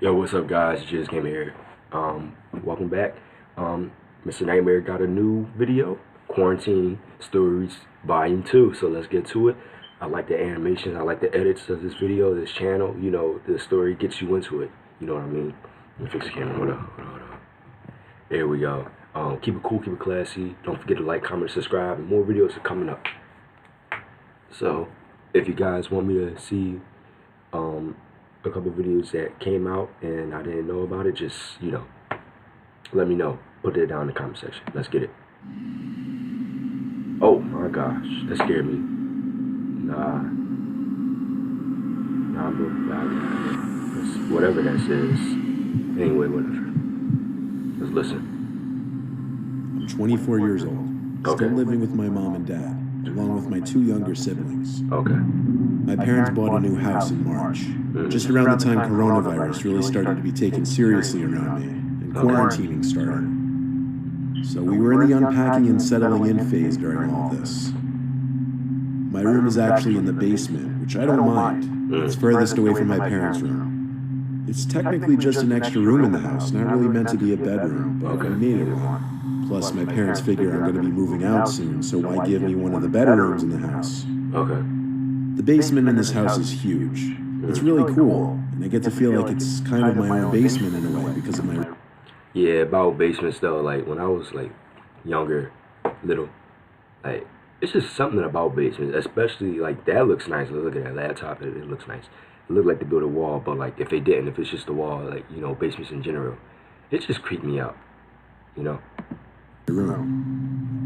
Yo, what's up, guys? JuderzGaming here. Welcome back. Mr. Nightmare got a new video, Quarantine Stories Volume 2. So let's get to it. I like the animations. I like the edits of this video, this channel. You know, the story gets you into it. You know what I mean? Let me fix the camera. Hold up. There we go. Keep it cool, keep it classy. Don't forget to like, comment, subscribe, and more videos are coming up. So, if you guys want me to see a couple videos that came out and I didn't know about it, just, let me know. Put it down in the comment section. Let's get it. Oh my gosh, that scared me. Nah, whatever that says. Anyway, whatever. Let's listen. I'm 24 years old, still living with my mom and dad, along with my two younger siblings. Okay. My parents bought a new house in March, just around the time coronavirus really started to be taken seriously around me, and quarantining started. So we were in the unpacking and settling in phase during all this. My room is actually in the basement, which I don't mind. It's furthest away from my parents' room. It's technically just an extra room in the house, not really meant to be a bedroom, but I made it one. Plus, my parents figure I'm going to be moving out soon, so why give me one of the better rooms in the house? Okay. The basement in this house is huge. It's really cool, and I get to feel like it's kind of my own basement in a way because of my... Yeah, about basements though, like when I was like younger, little, like it's just something about basements, especially like that looks nice. Look at that laptop, it looks nice. It looked like they built a wall, but like if they didn't, if it's just a wall, like, basements in general, it just creeped me out, room.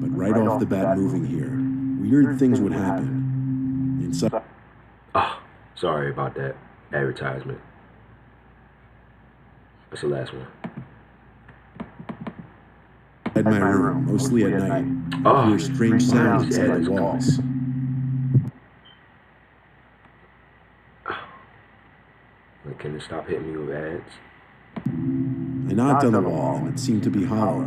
But right off the bat moving here, weird things would happen. Inside... Oh, sorry about that advertisement. That's the last one. In my room, mostly at night, I hear strange sounds inside the walls. Can you stop hitting me with ads? I knocked on the wall, and it seemed to be hollow.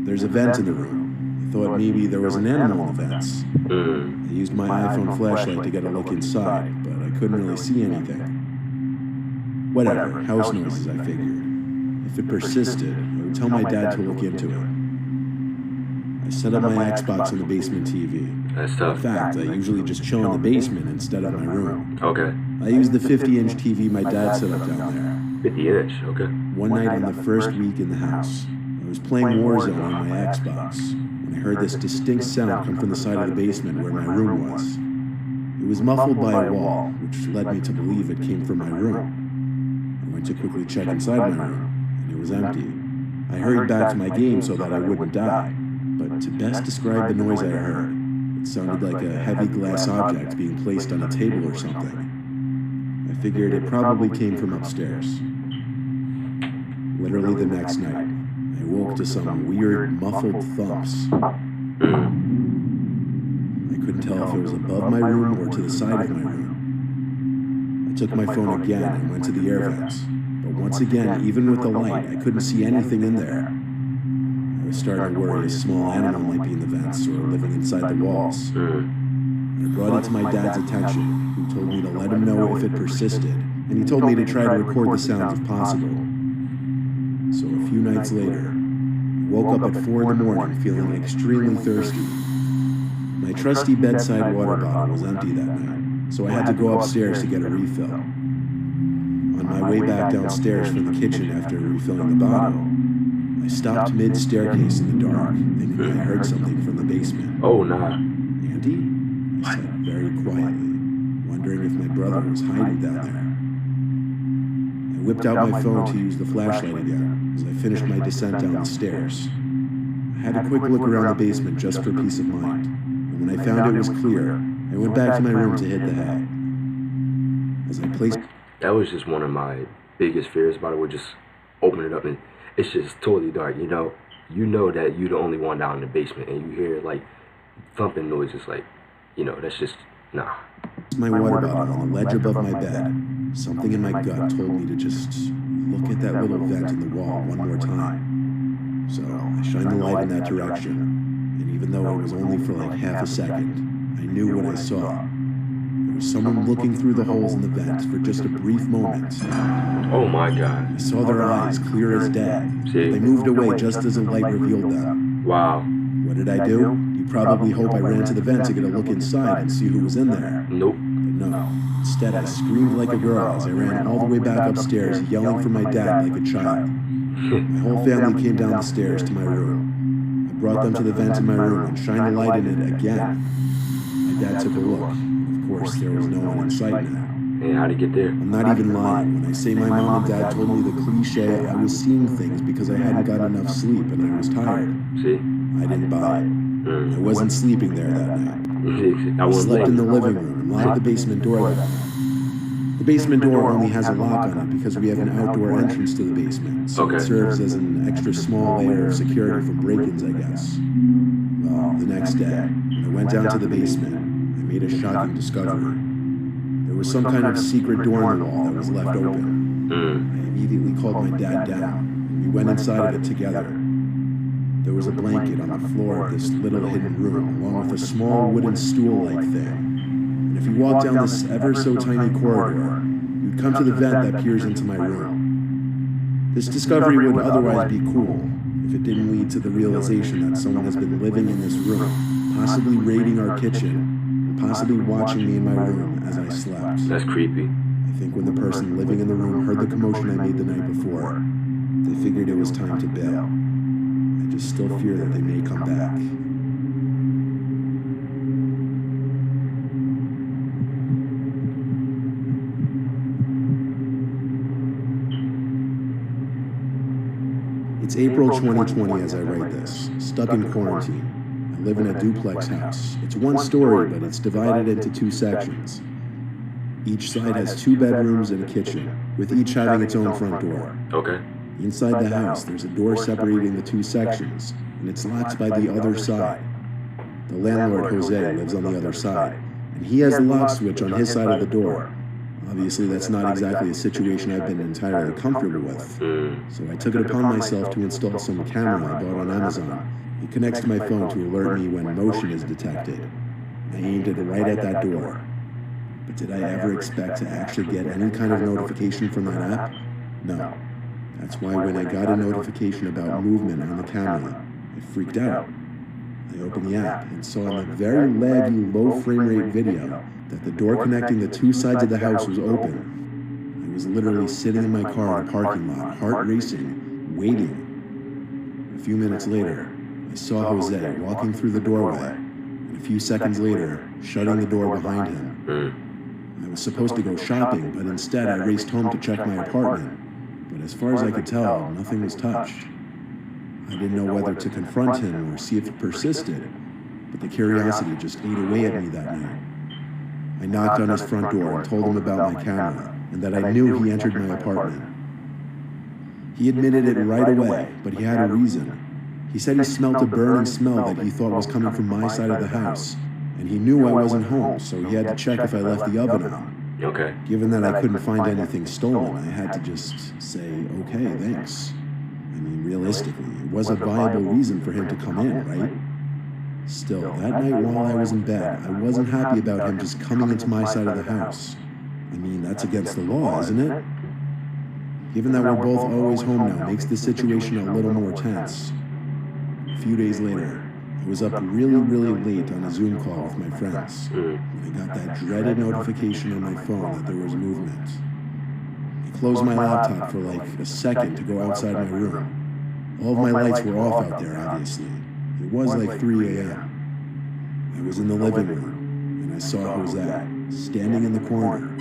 There's a vent in the room. I thought maybe there was an animal in the vents. I used my iPhone flashlight to get a look inside, but I couldn't really see anything. Whatever, house noises, I figured. If it persisted, I would tell my dad to look into it. I set up my Xbox on the basement TV. That's tough. In fact, I usually just chill in the basement instead of my room. Okay. I used the 50-inch TV my dad set up down there. 50-inch, okay. One night on the first week in the house, I was playing Warzone on my Xbox when I heard this distinct sound come from the side of the basement where my room was. It was muffled by a wall, which led me to believe it came from my room. I went to quickly check inside my room, and it was empty. I hurried back to my game so that I wouldn't die, but to best describe the noise I heard, it sounded like a heavy glass object being placed on a table or something. I figured it probably came from upstairs. Literally the next night, I woke to some weird, muffled thumps. I couldn't tell if it was above my room or to the side of my room. I took my phone again and went to the air vents, but once again, even with the light, I couldn't see anything in there. I was starting to worry a small animal might be in the vents or living inside the walls. I brought it to my dad's attention, who told me to let him know if it persisted, and he told me to try to record the sounds if possible. So a few nights later, I woke up at 4 in the morning feeling extremely thirsty. My trusty bedside water bottle was empty that night, so I had to go upstairs to get a refill. On my way back downstairs from the kitchen after refilling the bottle, I stopped mid-staircase in the dark, thinking I heard something from the basement. Oh, nah. Andy? I said very quietly, wondering if my brother was hiding down there. I whipped out my phone to use the flashlight again as I finished my descent down the stairs. I had a quick look around the basement just for peace of mind, and when I found it was clear, I went back to my room to hit the hay. As I placed... That was just one of my biggest fears about it, would just open it up and it's just totally dark, You know that you're the only one down in the basement and you hear like thumping noises, like, that's just, nah. My water bottle on the ledge above my bed. Something in my gut told me to just look at that little vent in the wall one more time. So I shined the light in that direction, and even though it was only for like half a second, I knew what I saw. It There was someone looking through the holes in the vents for just a brief moment. Oh my God. I saw their eyes clear as day. See? They moved away just as a light revealed them. Wow. What did I do? You probably hope I ran to the vent to get a look inside and see who was in there. Nope. But no. Instead, I screamed like a girl as I ran all the way back upstairs, yelling for my dad like a child. My whole family came down the stairs to my room. I brought them to the vent in my room and shined a light in it again. My dad took a look. Of course, there was no one in sight now. Hey, how'd he get there? I'm not even lying when I say my mom and dad told me the cliche I was seeing things because I hadn't gotten enough sleep and I was tired. See? I didn't buy it. I wasn't sleeping there that night. I I was slept in the late. living room and locked the basement door that night. The basement door only has a lock on it because we have an outdoor entrance to the basement, so Okay. it serves as an extra small layer of security from break-ins, I guess. Well, the next day, when I went down to the basement, I made a shocking discovery. There was some kind of secret door in the wall that was left open. I immediately called my dad down, and we went inside of it together. There was a blanket on the floor of this little hidden room, along with a small wooden stool-like thing. And if you walk down this ever so tiny corridor, you'd come to the vent that peers into my room. This discovery would otherwise be cool if it didn't lead to the realization that someone has been living in this room, possibly raiding our kitchen, and possibly watching me in my room as I slept. That's creepy. I think when the person living in the room heard the commotion I made the night before, they figured it was time to bail. I just still fear that they may come back. It's April 2020 as I write this, stuck in quarantine. I live in a duplex house. It's one story, but it's divided into two sections. Each side has 2 bedrooms and a kitchen, with each having its own front door. Okay. Inside the house, there's a door separating the 2 sections, and it's locked by the other side. The landlord, Jose, lives on the other side, and he has the lock switch on his side of the door. Obviously, that's not exactly a situation I've been entirely comfortable with. So I took it upon myself to install some camera I bought on Amazon. It connects to my phone to alert me when motion is detected. I aimed it right at that door. But did I ever expect to actually get any kind of notification from that app? No. That's why when I got a notification about movement on the camera, I freaked out. I opened the app and saw in the very laggy, low frame rate video that the door connecting the 2 sides of the house was open. I was literally sitting in my car in a parking lot, heart racing, waiting. A few minutes later, I saw Jose walking through the doorway, and a few seconds later, shutting the door behind him. I was supposed to go shopping, but instead I raced home to check my apartment. But as far as I could tell, nothing was touched. I didn't know whether to confront him or see if it persisted, but the curiosity just ate away at me that night. I knocked on his front door and told him about my camera, and that I knew he entered my apartment. He admitted it right away, but he had a reason. He said he smelt a burning smell that he thought was coming from my side of the house, and he knew I wasn't home, so he had to check if I left the oven on. Okay. Given that I couldn't find anything stolen, I had to just say, okay, thanks. I mean, realistically, it was a viable reason for him to come in, right? Still, that night while I was in bed, I wasn't happy about him just coming into my side of the house. I mean, that's against the law, isn't it? Given that we're both always home now makes the situation a little more tense. A few days later, I was up really late on a Zoom call with my friends when I got that dreaded notification on my phone that there was movement. I closed my laptop for like a second to go outside my room. All of my lights were off out there, obviously. It was like 3 a.m. I was in the living room, and I saw Jose standing in the corner.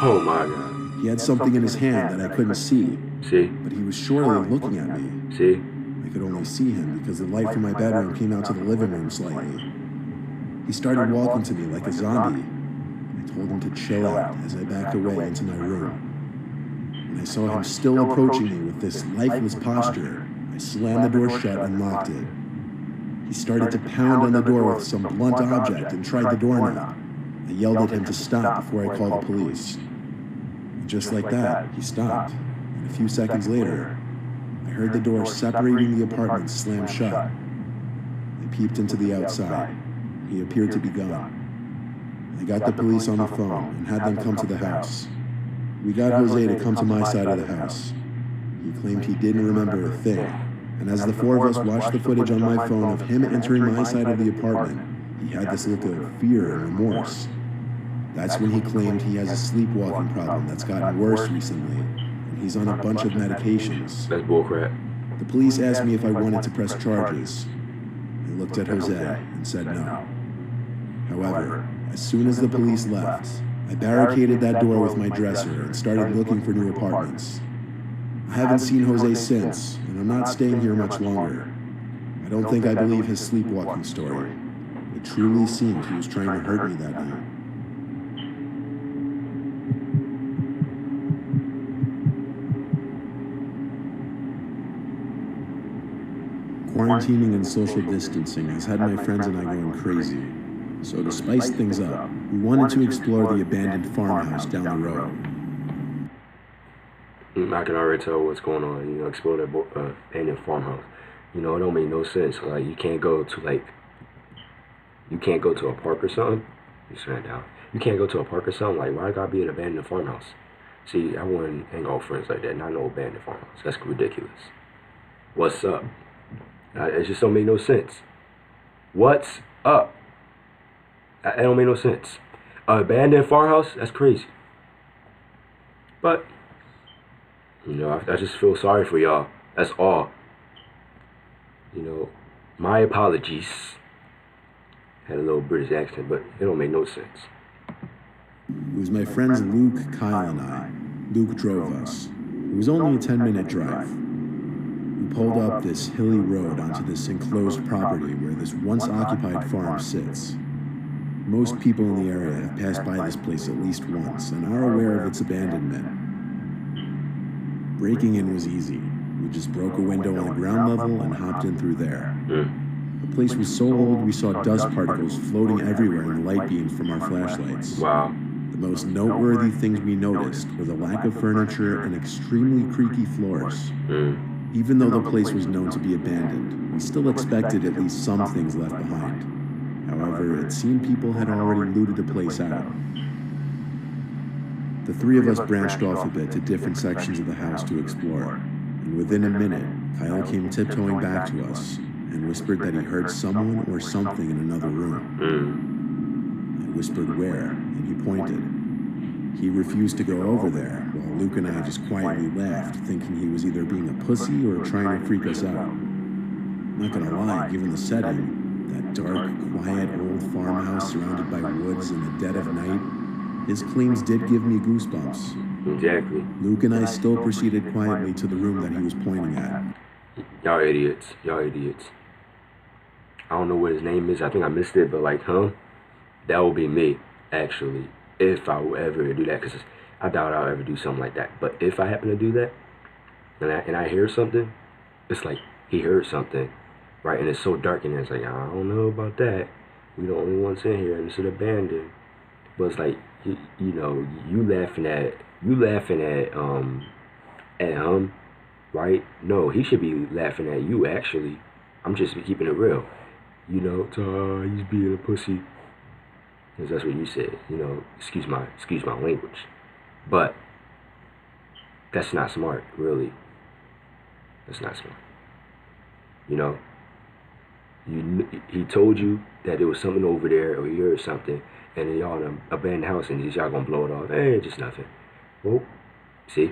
Oh my God. He had something in his hand that I couldn't see, See? but he was surely looking at me. See? I could only see him because the light from my bedroom came out to the living room slightly. He started walking to me like a zombie. I told him to chill out as I backed away into my room. When I saw him still approaching me with this lifeless posture, I slammed the door shut and locked it. He started to pound on the door with some blunt object and tried the doorknob. I yelled at him to stop before I called the police. And just like that, he stopped. And a few seconds later, I heard the door separating the apartment slam shut. I peeped into the outside. He appeared to be gone. I got the police on the phone and had them come to the house. We got Jose to come to my side of the house. He claimed he didn't remember a thing, and as the four of us watched the footage on my phone of him entering my side of the apartment, he had this look of fear and remorse. That's when he claimed he has a sleepwalking problem that's gotten worse recently, and he's on a bunch of medications. That's bullcrap. The police asked me if I wanted to press charges. I looked at Jose and said no. However, as soon as the police left, I barricaded that door with my dresser and started looking for new apartments. I haven't seen Jose since, and I'm not staying here much longer. I don't think I believe his sleepwalking story. It truly seemed he was trying to hurt me that night. Quarantining and social distancing has had my friends and I going crazy. So to spice things up, we wanted to explore the abandoned farmhouse down the road. I can already tell what's going on. Explore that abandoned farmhouse. It don't make no sense. Like, you can't go to a park or something. You stand down. You can't go to a park or something. Like, why gotta be an abandoned farmhouse? See, I wouldn't hang out with friends like that. Not no abandoned farmhouse. That's ridiculous. What's up? It just don't make no sense. What's up? It don't make no sense. Abandoned farmhouse? That's crazy. But, I just feel sorry for y'all. That's all. My apologies. Had a little British accent, but it don't make no sense. It was my friends Luke, Kyle, and I. Luke drove us. It was only a 10-minute drive. We pulled up this hilly road onto this enclosed property where this once-occupied farm sits. Most people in the area have passed by this place at least once and are aware of its abandonment. Breaking in was easy. We just broke a window on the ground level and hopped in through there. The place was so old we saw dust particles floating everywhere in the light beams from our flashlights. Wow. The most noteworthy things we noticed were the lack of furniture and extremely creaky floors. Even though the place was known to be abandoned, we still expected at least some things left behind. However, it seemed people had already looted the place out. The three of us branched off a bit to different sections of the house to explore, and within a minute, Kyle came tiptoeing back to us and whispered that he heard someone or something in another room. I whispered where, and he pointed. He refused to go over there, while Luke and I just quietly laughed, thinking he was either being a pussy or trying to freak us out. I'm not gonna lie, given the setting, that dark, quiet old farmhouse surrounded by woods in the dead of night, his claims did give me goosebumps. Exactly. Luke and I still proceeded quietly to the room that he was pointing at. Y'all idiots. Y'all idiots. I don't know what his name is. I think I missed it, but that would be me, actually, if I would ever do that, because I doubt I'll ever do something like that. But if I happen to do that, and I hear something, it's like he heard something, right? And it's so dark in there, it's like, I don't know about that. We the only ones in here, and it's abandoned. But it's like, you laughing at him, right? No, he should be laughing at you, actually. I'm just keeping it real. He's being a pussy. Because that's what you said, excuse my language. But that's not smart, really. That's not smart. He told you that there was something over there, or he heard something, and then y'all in an abandoned house, and y'all gonna blow it off. Hey, just nothing. Well, see?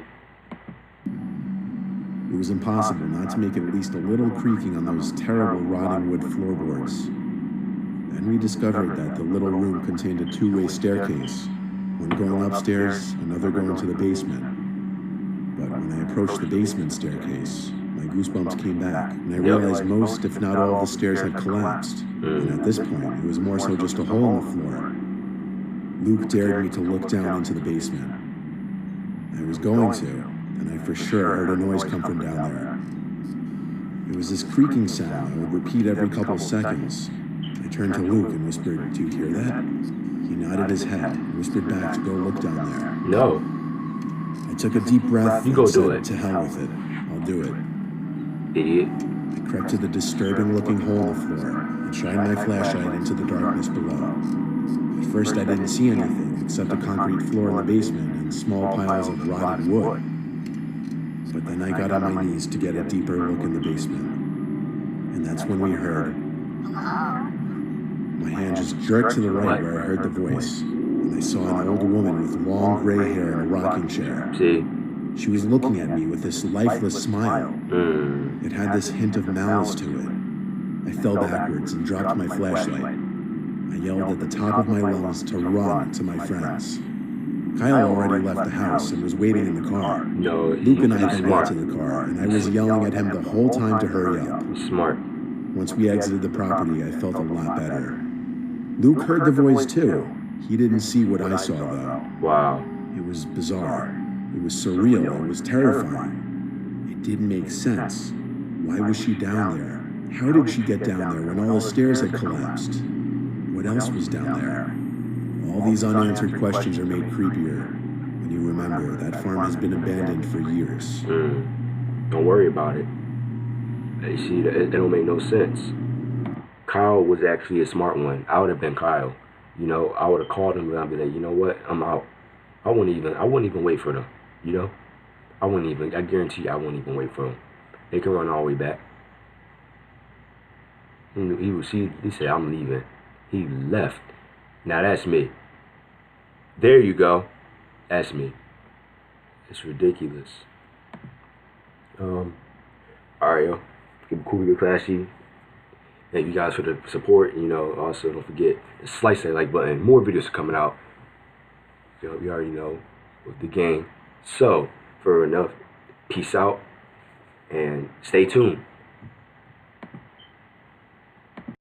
It was impossible not to make at least a little creaking on those terrible rotting wood floorboards. Then we discovered that the little room contained a two-way staircase, one going upstairs, another going to the basement. But when I approached the basement staircase, my goosebumps came back, and I realized most, if not all, of the stairs had collapsed. And at this point, it was more so just a hole in the floor. Luke dared me to look down into the basement. I was going to, and I for sure heard a noise come from down there. It was this creaking sound that would repeat every couple seconds. I turned to Luke and whispered, "Do you hear that?" He nodded his head and whispered back to go look down there. No. I took a deep breath You go and do said, it. "To hell with it. I'll do it." Idiot. I crept to the disturbing-looking hole in the floor and shined my flashlight into the darkness below. At first I didn't see anything except a concrete floor in the basement and small piles of rotted wood. But then I got on my knees to get a deeper look in the basement. And that's when we heard. My hand just jerked to the right where I heard the voice, and I saw an old woman with long gray hair in a rocking chair. See? She was looking at me with this lifeless smile. It had this hint of malice to it. I fell backwards and dropped my flashlight. I yelled at the top of my lungs to run to my friends. Kyle already left the house and was waiting in the car. No, Luke and I then got to the car, and I was yelling at him the whole time to hurry up. Smart. Once we exited the property, I felt a lot better. Luke heard the voice too. He didn't see what I saw though. Wow. It was bizarre. It was surreal. It was terrifying. It didn't make sense. Why was she down there? How did she get down there when all the stairs had collapsed? What else was down there? All these unanswered questions are made creepier when you remember that farm has been abandoned for years. Don't worry about it. You see, it don't make no sense. Kyle was actually a smart one. I would have been Kyle. You know, I would have called him and I'd be like, you know what? I'm out. I wouldn't even wait for them. You know? I guarantee you I wouldn't even wait for them. They can run all the way back. He said, I'm leaving. He left. Now that's me. There you go. That's me. It's ridiculous. Alright, yo. Keep it cool, keep it classy. Thank you guys for the support. You know, also don't forget to slice that like button. More videos are coming out. You already know with the game. So, for enough, peace out and stay tuned.